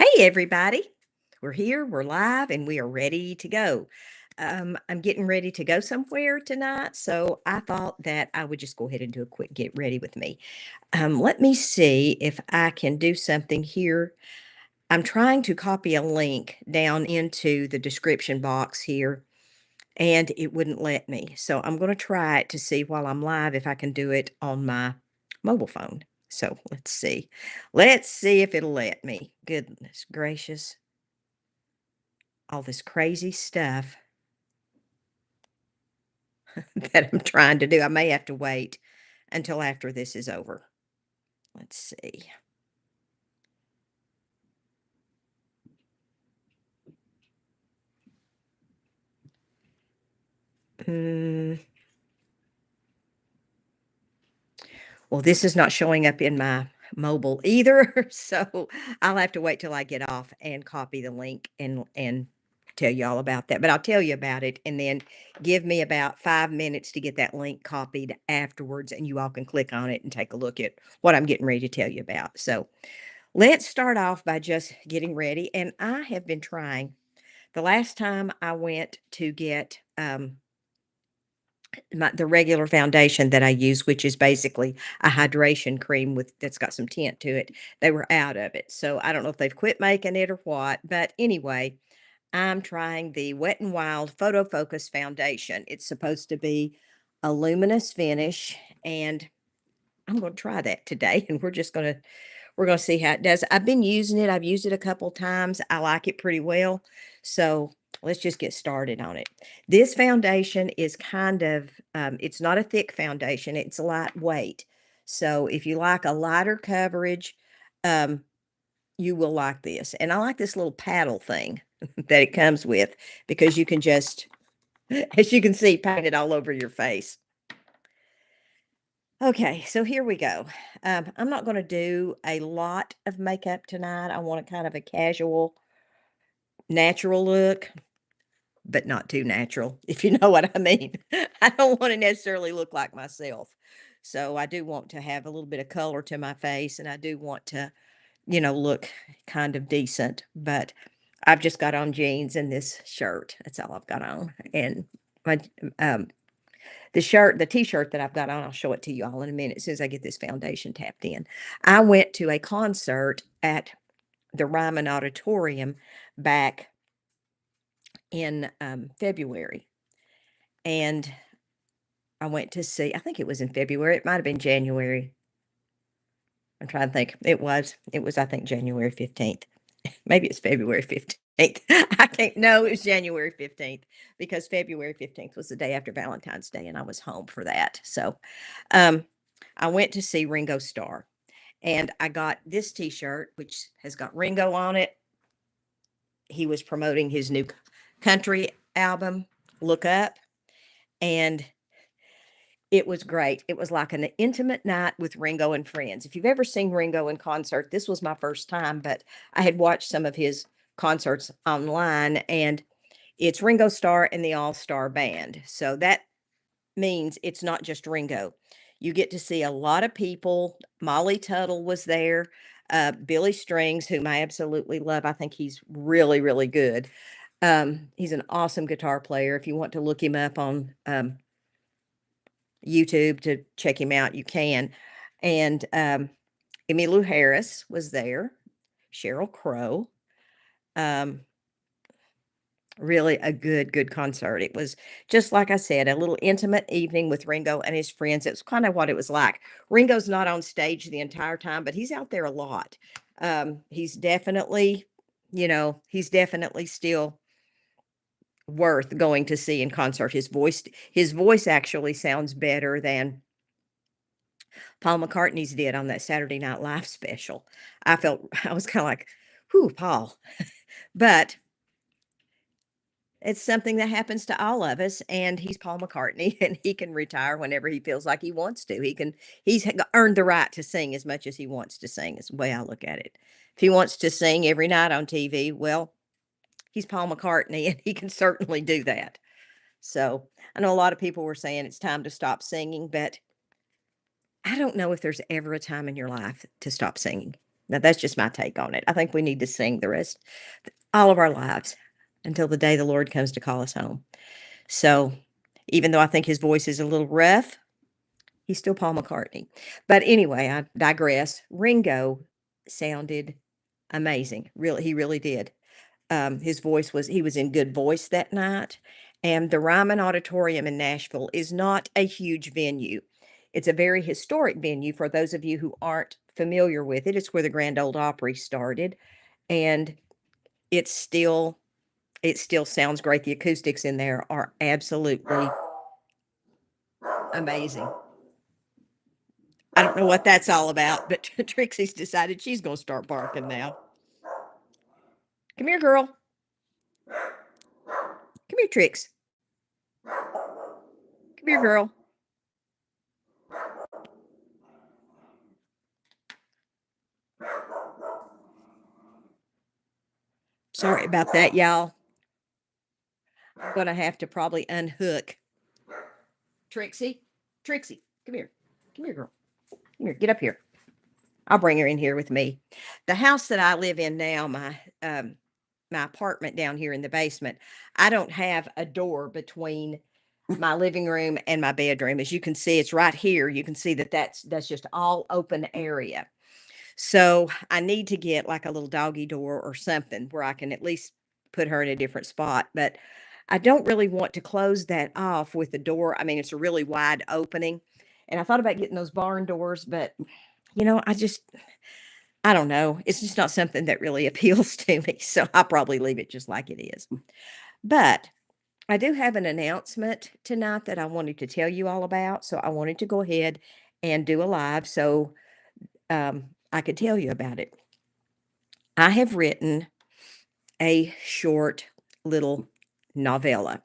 Hey, everybody. We're here, we're live, and we are ready to go. I'm getting ready to go somewhere tonight, so I thought that I would just go ahead and do a quick get ready with me. Let me see if I can do something here. I'm trying to copy a link down into the description box here, and it wouldn't let me. So I'm going to try it to see while I'm live if I can do it on my mobile phone. So let's see. Let's see if it'll let me. Goodness gracious. All this crazy stuff that I'm trying to do. I may have to wait until after this is over. Let's see. Mm, well, this is not showing up in my mobile either, so I'll have to wait till I get off and copy the link and tell you all about that. But I'll tell you about it and then give me about 5 minutes to get that link copied afterwards, and you all can click on it and take a look at what I'm getting ready to tell you about. So let's start off by just getting ready. And I have been trying. The last time I went to get the regular foundation that I use, which is basically a hydration cream with that's got some tint to it, they were out of it. So I don't know if they've quit making it or what. But anyway, I'm trying the Wet and Wild Photo Focus Foundation. It's supposed to be a luminous finish, and I'm going to try that today. And we're gonna see how it does. I've been using it. I've used it a couple times. I like it pretty well. So let's just get started on it. This foundation is kind of, it's not a thick foundation. It's lightweight. So if you like a lighter coverage, um, you will like this. And I like this little paddle thing that it comes with because you can just, as you can see, paint it all over your face. Okay, so here we go. I'm not going to do a lot of makeup tonight. I want a kind of a casual, natural look, but not too natural, if you know what I mean. I don't want to necessarily look like myself. So I do want to have a little bit of color to my face, and I do want to, look kind of decent. But I've just got on jeans and this shirt. That's all I've got on. And my um, the T-shirt that I've got on, I'll show it to you all in a minute as soon as I get this foundation tapped in. I went to a concert at the Ryman Auditorium back in February, and I went to see. I think it was in February. It might have been January. I'm trying to think. It was. I think January 15th. Maybe it's February 15th. I can't. No, it was January 15th because February 15th was the day after Valentine's Day, and I was home for that. So, um, I went to see Ringo Starr, and I got this T-shirt, which has got Ringo on it. He was promoting his new country album, Look Up, and it was great. It was like an intimate night with Ringo and friends. If you've ever seen Ringo in concert, this was my first time, but I had watched some of his concerts online, and it's Ringo Starr and the All Star Band. So that means it's not just Ringo. You get to see a lot of people. Molly Tuttle was there. Billy Strings, whom I absolutely love. I think he's really, really good. He's an awesome guitar player. If you want to look him up on YouTube to check him out, you can. And Emmylou Harris was there. Sheryl Crow. Um, Really a good concert. It was just like I said, a little intimate evening with Ringo and his friends. It's kind of what it was like. Ringo's not on stage the entire time, but he's out there a lot. He's definitely, he's definitely still worth going to see in concert. His voice actually sounds better than Paul McCartney's did on that Saturday Night Live special. I was kind of like, whew, Paul. But it's something that happens to all of us, and he's Paul McCartney, and he can retire whenever he feels like he wants to. He's earned the right to sing as much as he wants to sing, is the way I look at it. If he wants to sing every night on TV, well, he's Paul McCartney, and he can certainly do that. So I know a lot of people were saying it's time to stop singing, but I don't know if there's ever a time in your life to stop singing. Now that's just my take on it. I think we need to sing the rest all of our lives until the day the Lord comes to call us home. So, even though I think his voice is a little rough, he's still Paul McCartney. But anyway, I digress. Ringo sounded amazing. Really, he really did. His voice was he was in good voice that night. And the Ryman Auditorium in Nashville is not a huge venue. It's a very historic venue for those of you who aren't familiar with it. It's where the Grand Ole Opry started, and it's still it still sounds great. The acoustics in there are absolutely amazing. I don't know what that's all about, but Trixie's decided she's going to start barking now. Come here, girl. Come here, Trix. Come here, girl. Sorry about that, y'all. I'm going to have to probably unhook Trixie. Trixie, come here. Come here, girl. Come here. Get up here. I'll bring her in here with me. The house that I live in now, my apartment down here in the basement, I don't have a door between my living room and my bedroom. As you can see, it's right here. You can see that that's just all open area. So I need to get like a little doggy door or something where I can at least put her in a different spot. But I don't really want to close that off with the door. I mean, it's a really wide opening. And I thought about getting those barn doors, but I don't know. It's just not something that really appeals to me. So I'll probably leave it just like it is. But I do have an announcement tonight that I wanted to tell you all about. So I wanted to go ahead and do a live so I could tell you about it. I have written a short little novella.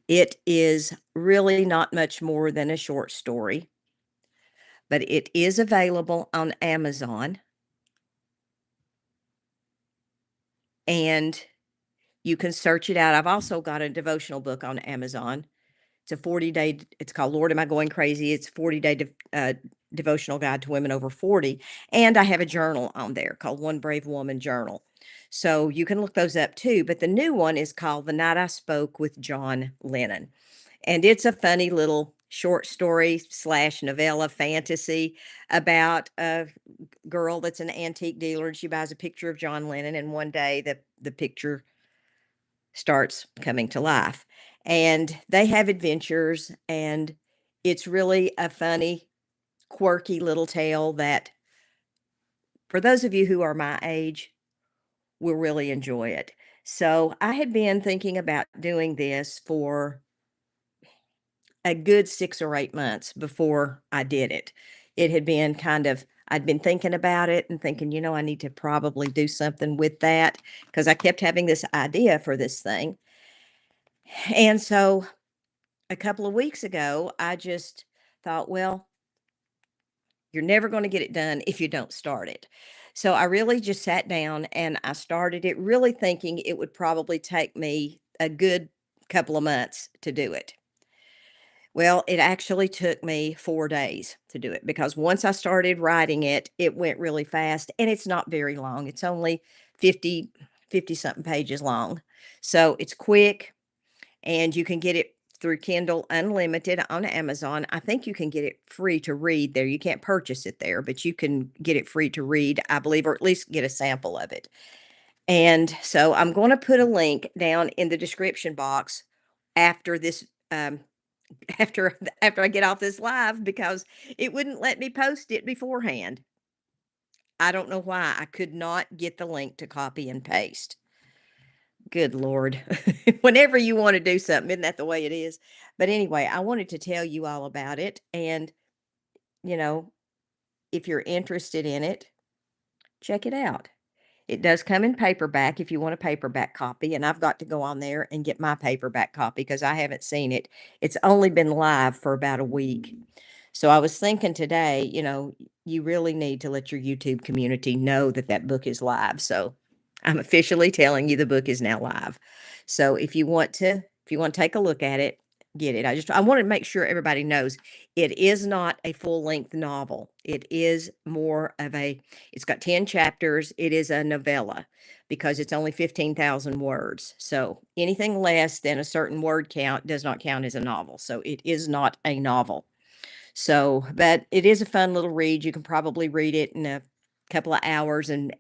It is really not much more than a short story, but it is available on Amazon. And you can search it out. I've also got a devotional book on Amazon. It's a 40-day it's called Lord Am I Going Crazy? It's 40-day devotional guide to women over 40, and I have a journal on there called One Brave Woman Journal. So you can look those up too, but the new one is called The Night I Spoke with John Lennon. And it's a funny little short story slash novella fantasy about a girl that's an antique dealer, and she buys a picture of John Lennon, and one day the picture starts coming to life. And they have adventures, and it's really a funny, quirky little tale that for those of you who are my age will really enjoy it. So I had been thinking about doing this for a good 6 or 8 months before I did it. It had been I'd been thinking about it and thinking, I need to probably do something with that because I kept having this idea for this thing. And so a couple of weeks ago, I just thought, well, you're never going to get it done if you don't start it. So I really just sat down and I started it, really thinking it would probably take me a good couple of months to do it. Well, it actually took me 4 days to do it because once I started writing it, it went really fast, and it's not very long. It's only 50 something pages long. So it's quick, and you can get it through Kindle Unlimited on Amazon. I think you can get it free to read there. You can't purchase it there, but you can get it free to read, I believe, or at least get a sample of it. And so I'm going to put a link down in the description box after this after I get off this live because it wouldn't let me post it beforehand. I don't know why. I could not get the link to copy and paste. Good Lord. Whenever you want to do something, isn't that the way it is? But anyway, I wanted to tell you all about it. And, you know, if you're interested in it, check it out. It does come in paperback if you want a paperback copy. And I've got to go on there and get my paperback copy because I haven't seen it. It's only been live for about a week. So I was thinking today, you really need to let your YouTube community know that that book is live. So I'm officially telling you the book is now live. So if you want to take a look at it, get it. I wanted to make sure everybody knows it is not a full-length novel. It is more of it's got 10 chapters. It is a novella because it's only 15,000 words. So anything less than a certain word count does not count as a novel. So it is not a novel. So, but it is a fun little read. You can probably read it in a couple of hours and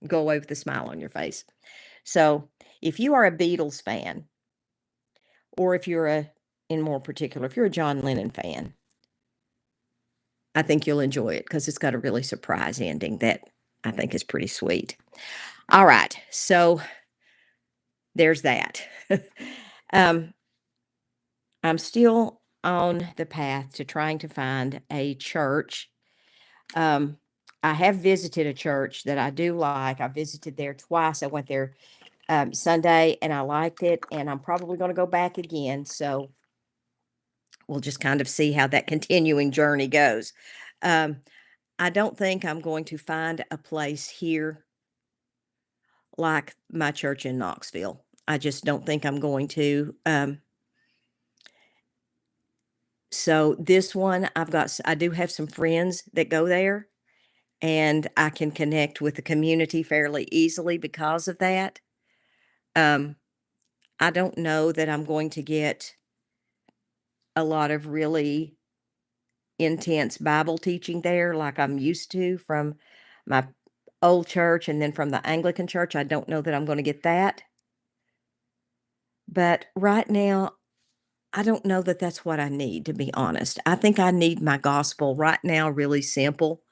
go away with a smile on your face. So, if you are a Beatles fan, or if you're in more particular, if you're a John Lennon fan, I think you'll enjoy it because it's got a really surprise ending that I think is pretty sweet. All right, so there's that. um, I'm still on the path to trying to find a church. Um, I have visited a church that I do like. I visited there twice. I went there Sunday and I liked it, and I'm probably going to go back again. So we'll just kind of see how that continuing journey goes. Um, I don't think I'm going to find a place here like my church in Knoxville. I just don't think I'm going to. So this one, I do have some friends that go there, and I can connect with the community fairly easily because of that. Um, I don't know that I'm going to get a lot of really intense Bible teaching there like I'm used to from my old church and then from the Anglican church. I don't know that I'm going to get that. But right now, I don't know that that's what I need, to be honest. I think I need my gospel right now really simple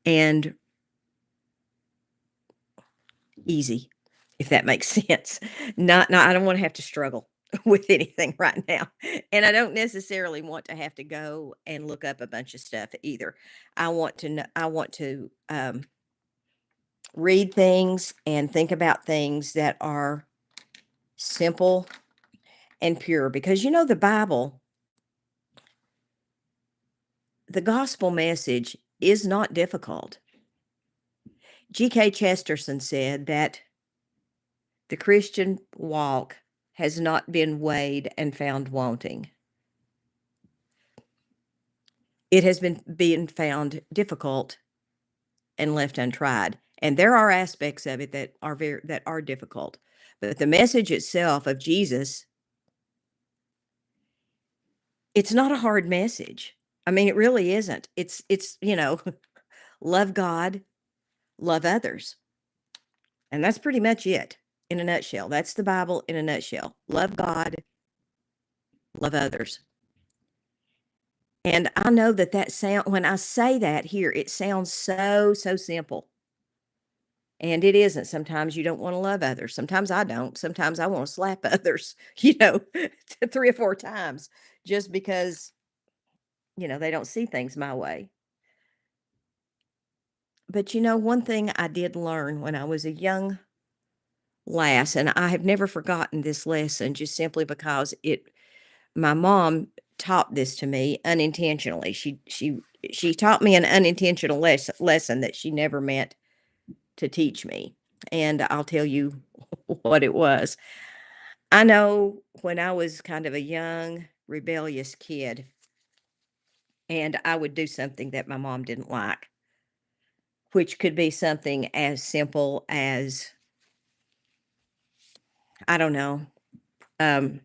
and easy, if that makes sense. I don't want to have to struggle with anything right now. And I don't necessarily want to have to go and look up a bunch of stuff either. I want to read things and think about things that are simple and pure because the Bible, the gospel message is not difficult. G.K. Chesterton said that the Christian walk has not been weighed and found wanting. It has been being found difficult and left untried. And there are aspects of it that are difficult. But the message itself of Jesus, it's not a hard message. I mean, it really isn't. It's love God, love others. And that's pretty much it in a nutshell. That's the Bible in a nutshell. Love God, love others. And I know that when I say that here, it sounds so, so simple. And it isn't. Sometimes you don't want to love others. Sometimes I don't. Sometimes I want to slap others, 3 or 4 times just because, they don't see things my way. But one thing I did learn when I was a young lass, and I have never forgotten this lesson just simply because my mom taught this to me unintentionally. She taught me an unintentional lesson that she never meant to teach me. And I'll tell you what it was. I know when I was kind of a young, rebellious kid, and I would do something that my mom didn't like, which could be something as simple as, I don't know, um,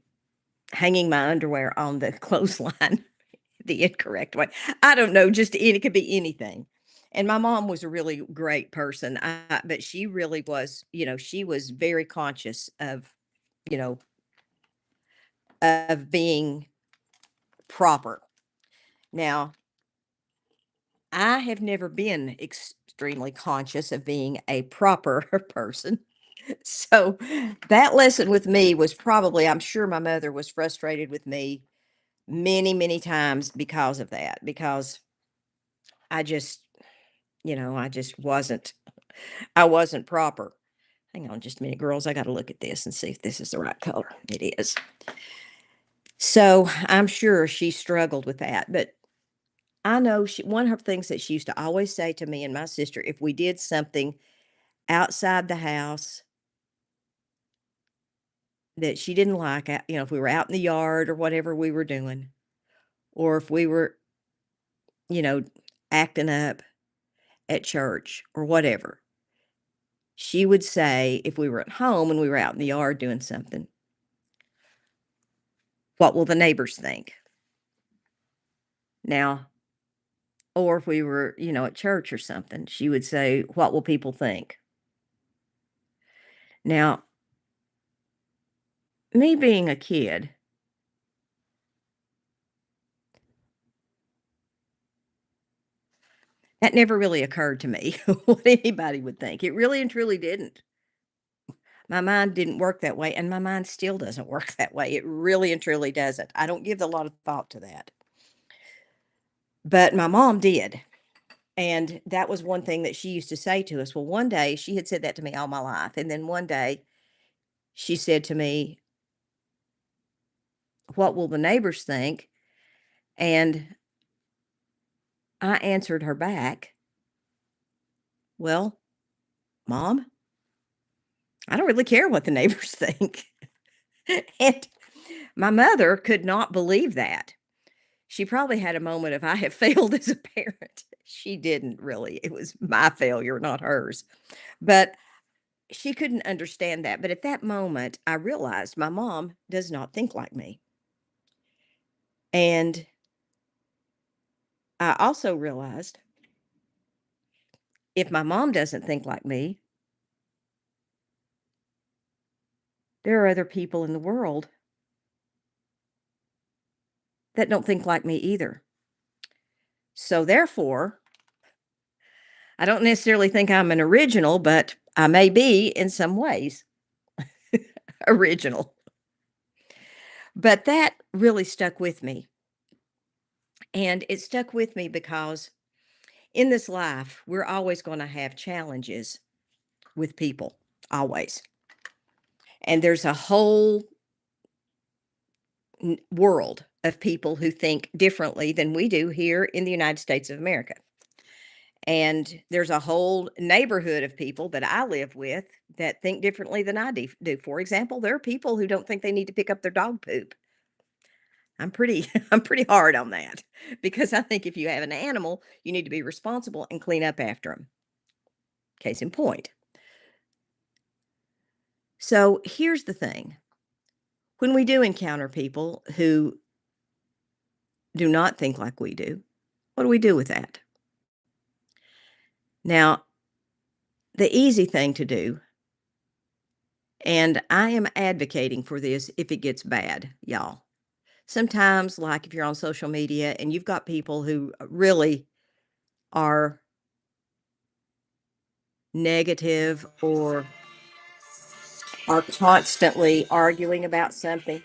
hanging my underwear on the clothesline the incorrect way. I don't know, it could be anything. And my mom was a really great person, but she really was, she was very conscious you know, of being proper. Now, I have never been extremely conscious of being a proper person. So that lesson with me was probably, I'm sure my mother was frustrated with me many, many times because of that, because I just, I just I wasn't proper. Hang on just a minute, girls. I got to look at this and see if this is the right color. It is. So I'm sure she struggled with that, but I know one of her things that she used to always say to me and my sister, if we did something outside the house that she didn't like, if we were out in the yard or whatever we were doing, or if we were, you know, acting up at church or whatever, she would say, if we were at home and we were out in the yard doing something, "What will the neighbors think?" Now, or if we were, at church or something, she would say, "What will people think?" Now, me being a kid, that never really occurred to me what anybody would think. It really and truly didn't. My mind didn't work that way, and my mind still doesn't work that way. It really and truly doesn't. I don't give a lot of thought to that. But my mom did. And that was one thing that she used to say to us. Well, one day she had said that to me all my life. And then one day she said to me, "What will the neighbors think?" And I answered her back, "Well, Mom, I don't really care what the neighbors think." And my mother could not believe that. She probably had a moment of, "I have failed as a parent." She didn't really. It was my failure, not hers. But she couldn't understand that. But at that moment, I realized my mom does not think like me. And I also realized if my mom doesn't think like me, there are other people in the world that don't think like me either. So therefore, I don't necessarily think I'm an original, but I may be in some ways original. But that really stuck with me. And it stuck with me because in this life, we're always going to have challenges with people, always. And there's a whole world of people who think differently than we do here in the United States of America. And there's a whole neighborhood of people that I live with that think differently than I do. For example, there are people who don't think they need to pick up their dog poop. I'm pretty I'm pretty hard on that because I think if you have an animal, you need to be responsible and clean up after them. Case in point. So here's the thing. When we do encounter people who do not think like we do, what do we do with that? Now, the easy thing to do, and I am advocating for this if it gets bad, y'all. Sometimes, like if you're on social media and you've got people who really are negative or are constantly arguing about something,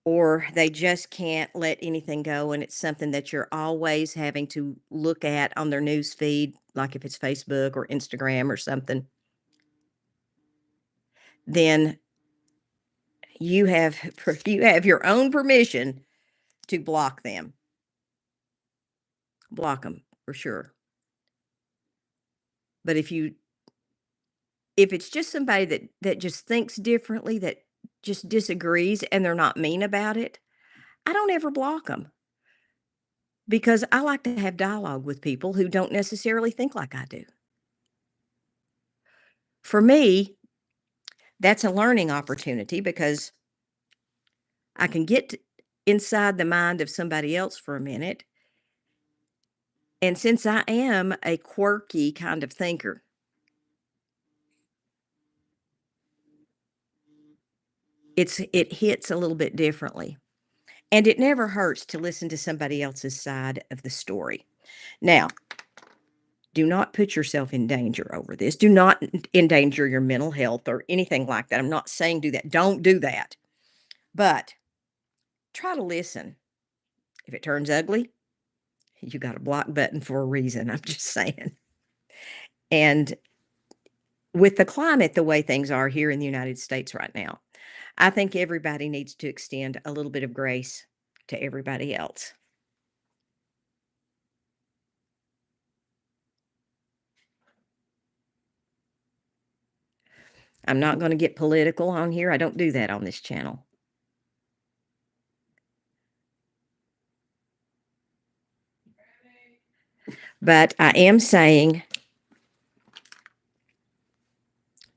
or they just can't let anything go, and it's something that you're always having to look at on their news feed, like if it's Facebook or Instagram or something, then you have you have your own permission to block them. Block them for sure. But if it's just somebody that just thinks differently, that just disagrees and they're not mean about it, I don't ever block them because I like to have dialogue with people who don't necessarily think like I do. For me, that's a learning opportunity because I can inside the mind of somebody else for a minute. And since I am a quirky kind of thinker, it hits a little bit differently. And it never hurts to listen to somebody else's side of the story. Now, do not put yourself in danger over this. Do not endanger your mental health or anything like that. I'm not saying do that. Don't do that. But try to listen. If it turns ugly, you got a block button for a reason. I'm just saying. And with the climate the way things are here in the United States right now, I think everybody needs to extend a little bit of grace to everybody else. I'm not going to get political on here. I don't do that on this channel. But I am saying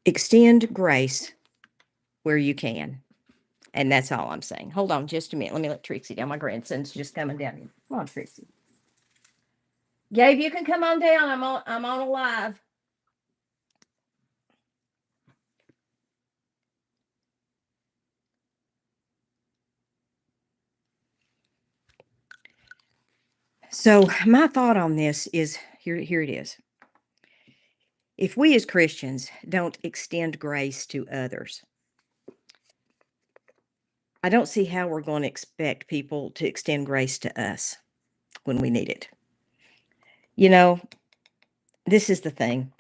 extend grace where you can. And that's all I'm saying. Hold on just a minute. Let me let Trixie down. My grandson's just coming down here. Come on, Trixie. Gabe, you can come on down. I'm on a live. So my thought on this is here it is. If we as Christians don't extend grace to others, I don't see how we're going to expect people to extend grace to us when we need it. You know, this is the thing.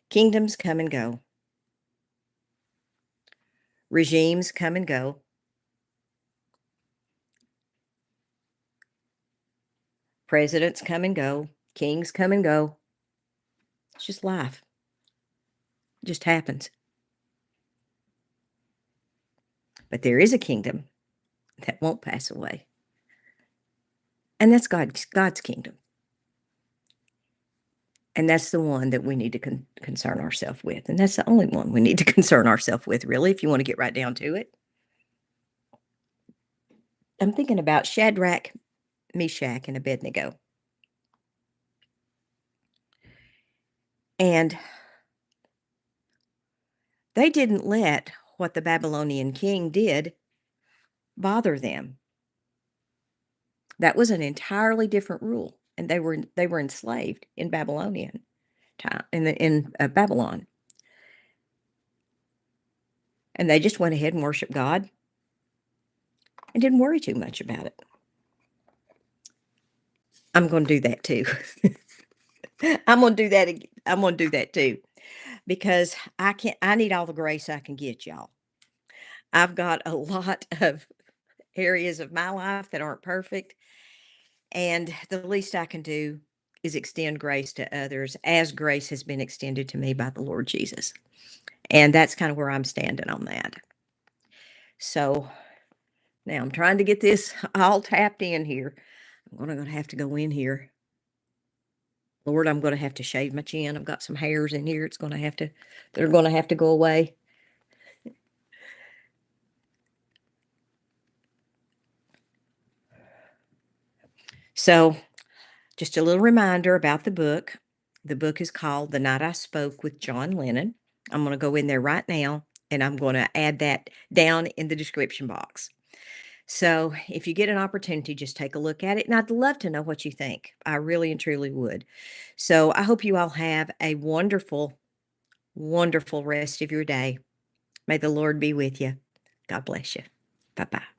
Kingdoms come and go. Regimes come and go. Presidents come and go. Kings come and go. It's just life. It just happens. But there is a kingdom that won't pass away. And that's God's kingdom. And that's the one that we need to concern ourselves with. And that's the only one we need to concern ourselves with, really, if you want to get right down to it. I'm thinking about Shadrach, Meshach, and Abednego. And they didn't let what the Babylonian king did bother them. That was an entirely different rule, and they were enslaved in Babylonian time in Babylon, and they just went ahead and worshiped God and didn't worry too much about it. I'm going to do that too. I'm going to do that. I'm going to do that too, because I need all the grace I can get, y'all. I've got a lot of areas of my life that aren't perfect, and the least I can do is extend grace to others as grace has been extended to me by the Lord Jesus. And that's kind of where I'm standing on that. So now I'm trying to get this all tapped in here. I'm going to have to go in here. Lord, I'm going to have to shave my chin. I've got some hairs in here. They're going to have to go away. So just a little reminder about the book. The book is called The Night I Spoke with John Lennon. I'm going to go in there right now, and I'm going to add that down in the description box. So if you get an opportunity, just take a look at it. And I'd love to know what you think. I really and truly would. So I hope you all have a wonderful, wonderful rest of your day. May the Lord be with you. God bless you. Bye-bye.